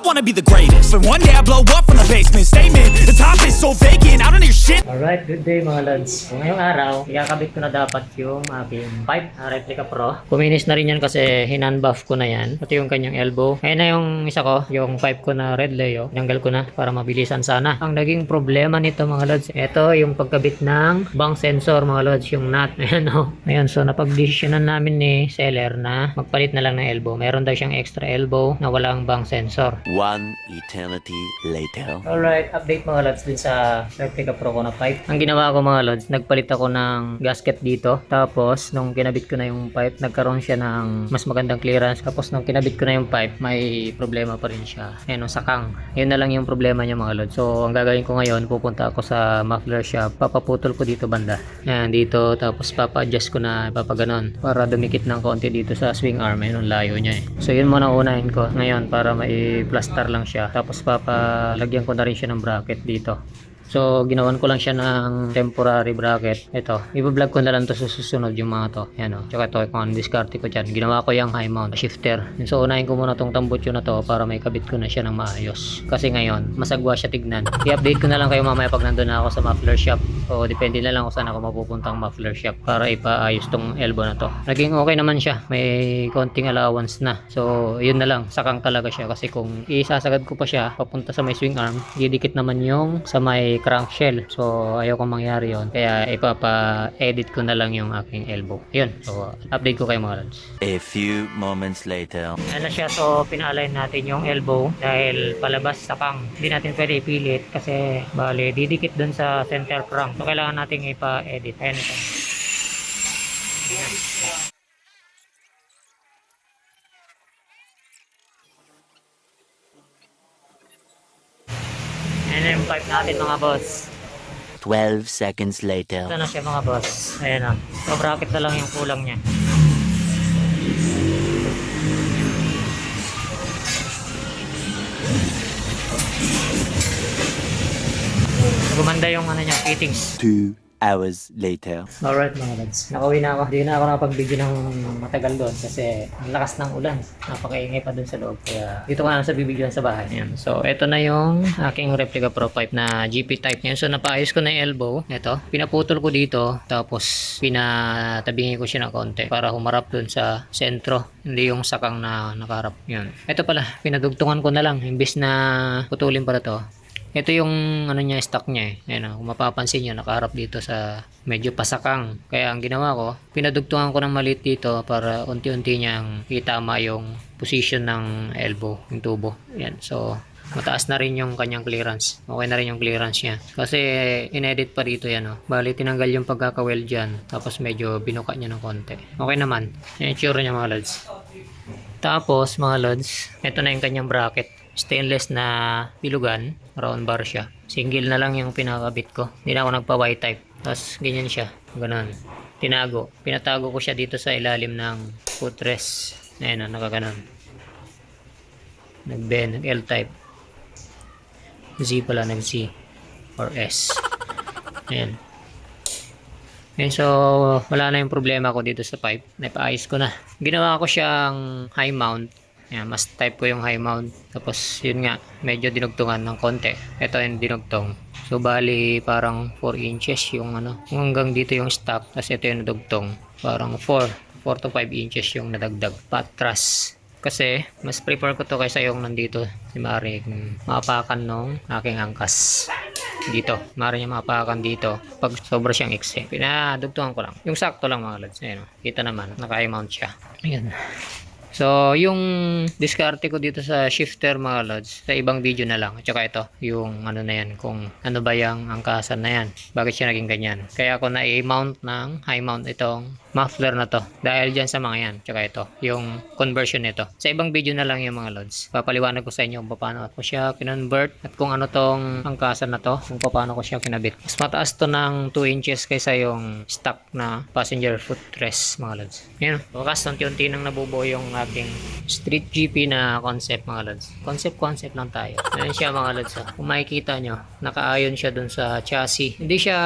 wanna be the greatest, but one day I blow up from the basement. Statement, the top is so vacant, I don't hear shit. Alright, good day mga lods. Ngayong araw, ikakabit ko na dapat yung aking pipe na Replica Pro. Kuminis na rin yan kasi hinanbuff ko na yan. Ito yung kanyang elbow. Ngayon na yung isa ko, yung pipe ko na Red Leo. Tinanggal ko na para mabilisan sana. Ang naging problema nito mga lods, ito yung pagkabit ng bank sensor mga lods, yung nut. Ayan o. Ayan, so napag-desisyonan namin ni seller na magpalit na lang ng elbow. Meron daw siyang extra elbow na walang bank sensor. One eternity later. Alright, update mga lods din sa Replica Pro ko na pipe. Ang ginawa ko mga lods, nagpalit ako ng gasket dito. Tapos, nung kinabit ko na yung pipe, nagkaroon siya ng mas magandang clearance. Tapos, nung kinabit ko na yung pipe, may problema pa rin siya. Ayan, yung sakang. Yun na lang yung problema niya mga lods. So, ang gagawin ko ngayon, pupunta ako sa muffler shop. Papaputol ko dito banda. Ayan, dito. Tapos, papa-adjust ko na papaganon. Para dumikit ng konti dito sa swing arm. Ayan, yung layo niya eh. So, yun muna unahin ko ngayon para mai-plaster lang siya. Tapos, papalagyan ko na rin siya ng bracket dito. So, ginawan ko lang siya ng temporary bracket. Ito, i-vlog ko na lang to sa susunod yung mga to. Yan o. Tsaka ito, kung ano diskarte ko dyan. Ginawa ko yung high mount shifter. So, unahin ko muna tong tambutso na to para may kabit ko na siya ng maayos. Kasi ngayon, masagwa siya tignan. I-update ko na lang kayo mamaya pag nandun na ako sa muffler shop. O, depende na lang kung saan ako mapupuntang muffler shop para ipaayos tong elbow na to. Naging okay naman siya. May konting allowance na. So, yun na lang. Sakang talaga siya. Kasi kung isasagad ko pa siya papunta sa may swing arm, didikit naman yung sa may crank shell. So, ayoko mangyari yon. Kaya ipapa-edit ko na lang yung aking elbow. Yun. So, update ko kayo mga lods. A few moments later. Ayan na siya. So, pina-align natin yung elbow dahil palabas sakang. Hindi natin pwede ipilit kasi bali, didikit dun sa center crank. So, kailangan natin ipa-edit. Ayan ito. Ayan. Ayan na yung pipe natin mga boss. 12 seconds later. Ito na siya mga boss. Ayan na. So bracket na lang yung kulang niya. Gumanda yung ano niya, fittings. 2 hours later. Alright mga lads, nakauwi na ako. Hindi na ako nakapag-video ng matagal doon kasi ang lakas ng ulan. Napakaingay pa doon sa loob. Kaya dito ka na sa bibidyoan sa bahay. Ayan. So ito na yung aking Replica Pro pipe na GP type niya. So napaayos ko na yung elbow. Ito, pinaputol ko dito. Tapos pinatabingin ko siya ng konti para humarap doon sa sentro. Hindi yung sakang na nakaharap. Yun. Ito pala, pinadugtungan ko na lang. Imbis na putulin para to. Ito yung ano niya, stock niya eh. Ayan, kung mapapansin niyo, nakaharap dito sa medyo pasakang. Kaya ang ginawa ko, pinadugtungan ko ng maliit dito para unti-unti niyang itama yung position ng elbow, yung tubo. Ayan, so mataas na rin yung kanyang clearance. Okay na rin yung clearance niya. Kasi inedit pa dito yan. Bali, tinanggal yung pagkakaweld dyan. Tapos medyo binuka niya ng konti. Okay naman. Yan yung tsura niya mga lods. Tapos mga lods, ito na yung kanyang bracket. Stainless na pilugan, round bar siya. Single na lang yung pinakabit ko. Hindi na ako nagpa Y-type. Tapos ganyan siya, ganun. Tinago. Pinatago ko siya dito sa ilalim ng footrest. Ayan na, nakaganon. Nag-bend, nag-L-type. Z pala, nag-Z or S. Ayan. Ayan, so wala na yung problema ko dito sa pipe. Naipaayos ko na. Ginawa ko siyang high mount. Yan, mas type ko yung high mount. Tapos yun nga, medyo dinugtungan ng konti. Ito yung dinugtong. So bali parang 4 inches yung ano. Hanggang dito yung stop. Tapos ito yung nadugtong. Parang 4 to 5 inches yung nadagdag. Patras. Kasi mas prefer ko to kaysa yung nandito. Si Mari, maapakan nung aking angkas. Dito. Mari niya maapakan dito. Pag sobra siyang ikse. Pinadugtungan ko lang. Yung sakto lang mga lads. Ayan, kita naman. Naka-high mount siya. Ayan. So, yung diskarte ko dito sa shifter mga lods, sa ibang video na lang. At saka ito, yung ano na yan, kung ano ba yung angkasan na yan. Bakit siya naging ganyan. Kaya ako na i-mount ng high mount itong muffler na to. Dahil dyan sa mga yan. At saka ito, yung conversion nito. Sa ibang video na lang yung mga lods. Papaliwanag ko sa inyo kung paano ko siya kinonvert at kung ano tong angkasan na to, kung paano ko siya kinabit. Mas mataas to ng 2 inches kaysa yung stock na passenger footrest mga lods. Yan. Bukas, unti-unti nang nabubuo yung aking street GP na concept mga lods. Concept lang tayo. Ayan siya mga lods. Kung makikita nyo, nakaayon siya dun sa chassis. Hindi siya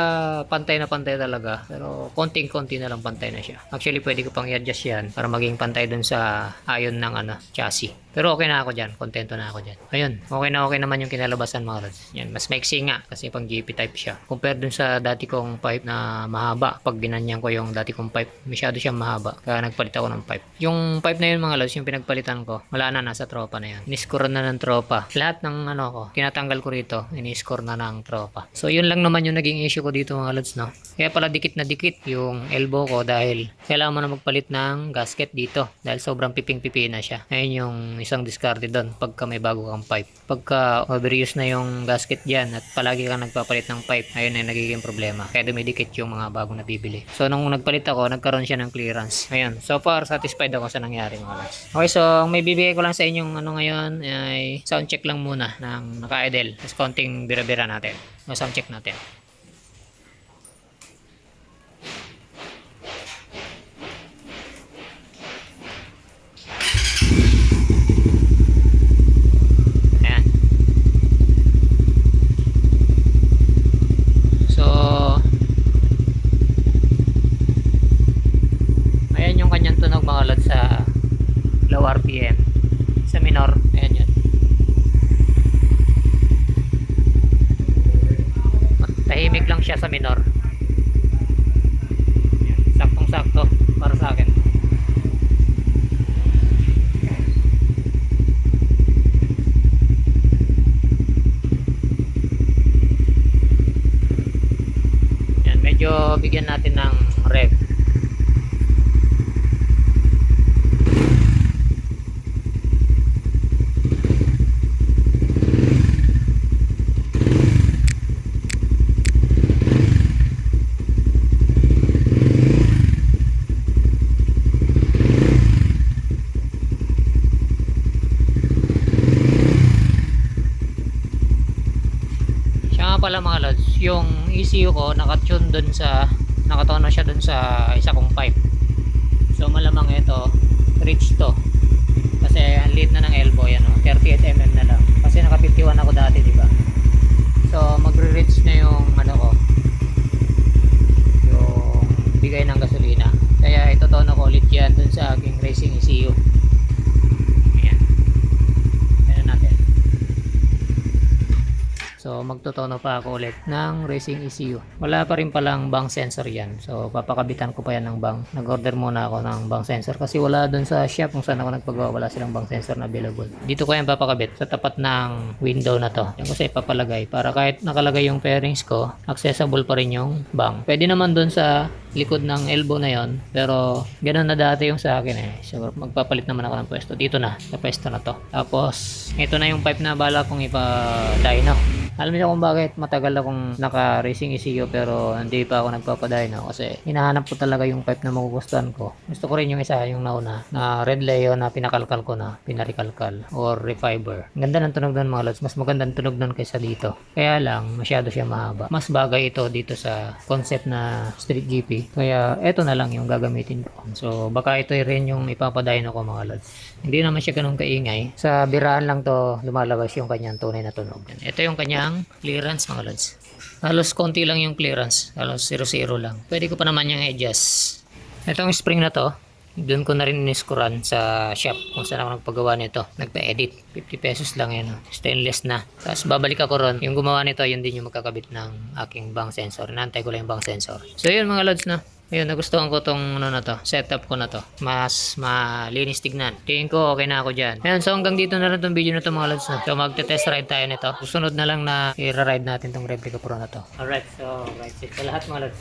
pantay na pantay talaga. Pero konting-konti na lang pantay na siya. Actually, pwede ko pang i-adjust yan para maging pantay dun sa ayon ng chassis. Pero okay na ako dyan. Kontento na ako dyan. Ayun. Okay na okay naman yung kinalabasan mga lods. Yan. Mas maiksi nga kasi pang GP type siya. Compare dun sa dati kong pipe na mahaba. Pag binanyan ko yung dati kong pipe, masyado siyang mahaba. Kaya nagpalit ako ng pipe. Yung pipe na yun mga lods, yung pinagpalitan ko, wala na, nasa tropa na yan. Iniscore na ng tropa. Lahat ng kinatanggal ko rito, iniscore na ng tropa. So yun lang naman yung naging issue ko dito mga lods, no. Kaya pala dikit na dikit yung elbow ko dahil kailangan mo na magpalit ng gasket dito dahil sobrang piping-pipi na siya. Ayun yung isang discarded doon pagka may bago kang pipe. Pagka overuse na yung gasket dyan at palagi kang nagpapalit ng pipe, ayun na nagiging problema. Kaya dumidikit yung mga bagong nabibili. So nung nagpalit ako, nagkaroon siya ng clearance. Ayun. So far, satisfied ako sa nangyari mga lods. Okay, so ang may bibigay ko lang sa inyong ngayon ay sound check lang muna ng naka-idle. Tapos konting bira-bira natin. Sound check natin. Sa low RPM sa minor, ayan yun, tahimik lang siya sa minor. Saktong sakto para sa akin. Yan, medyo bigyan natin ng rev. Pala mga lods, yung ECU ko nakatune dun sa nakatono siya dun sa isa kong pipe. So malamang ito reach to kasi ang liit na ng elbow yan, 38mm na lang kasi naka 51 ako dati, di ba? So magre-reach na yung ko, yung bigay ng gasolina, kaya itotono ko ulit yan dun sa aking racing ECU. So magtotono pa ako ulit ng racing ECU. Wala pa rin palang bang sensor yan. So papakabitan ko pa yan ng bang. Nag-order muna ako ng bang sensor kasi wala dun sa shop kung saan ako nagpagawa, wala silang bang sensor na available. Dito ko yan papakabit sa tapat ng window na to. Yan ko sa ipapalagay para kahit nakalagay yung pairings ko, accessible pa rin yung bang. Pwede naman dun sa likod ng elbow na yon, pero ganun na dati yung sa akin eh. So magpapalit naman ako ng pwesto. Dito na, sa pwesto na to. Tapos ito na yung pipe na bala kong ipa-dyno. Alam niyo kung bakit matagal akong naka-racing ECU pero hindi pa ako nagpapadyno kasi hinahanap ko talaga yung pipe na magugustuhan ko. Gusto ko rin yung isa, yung nauna na red Leo na pinakalkal ko na, pinarikalkal or refiber. Ganda ng tunog doon mga lods, mas maganda ng tunog doon kaysa dito. Kaya lang masyado siya mahaba. Mas bagay ito dito sa concept na Street GP. Kaya eto na lang yung gagamitin ko. So baka ito rin yung ipapadyno ko mga lods. Hindi naman siya ganun kaingay. Sa biraan lang to lumalabas yung kanyang tunay na tunog. Ito yung kanyang clearance mga lods. Halos konti lang yung clearance. Halos 0-0 lang. Pwede ko pa naman yung adjust. Itong spring na to, doon ko na rin iniskuran sa shop kung saan ako nagpagawa nito. Nagpa-edit. 50 pesos lang yan. Stainless na. Tapos babalik ako ron. Yung gumawa nito, yun din yung magkakabit ng aking bang sensor. Nantay ko lang yung bang sensor. So yun mga lods na. Ayun, nagustuhan ko tong na to, setup ko na to. Mas malinis tignan. Tingin ko okay na ako dyan. Ayun, so hanggang dito na lang tong video na to mga lods na. So magte-test ride tayo nito. Susunod na lang na i-ride natin tong Replica Pro na to. Alright, so right set sa lahat mga lods.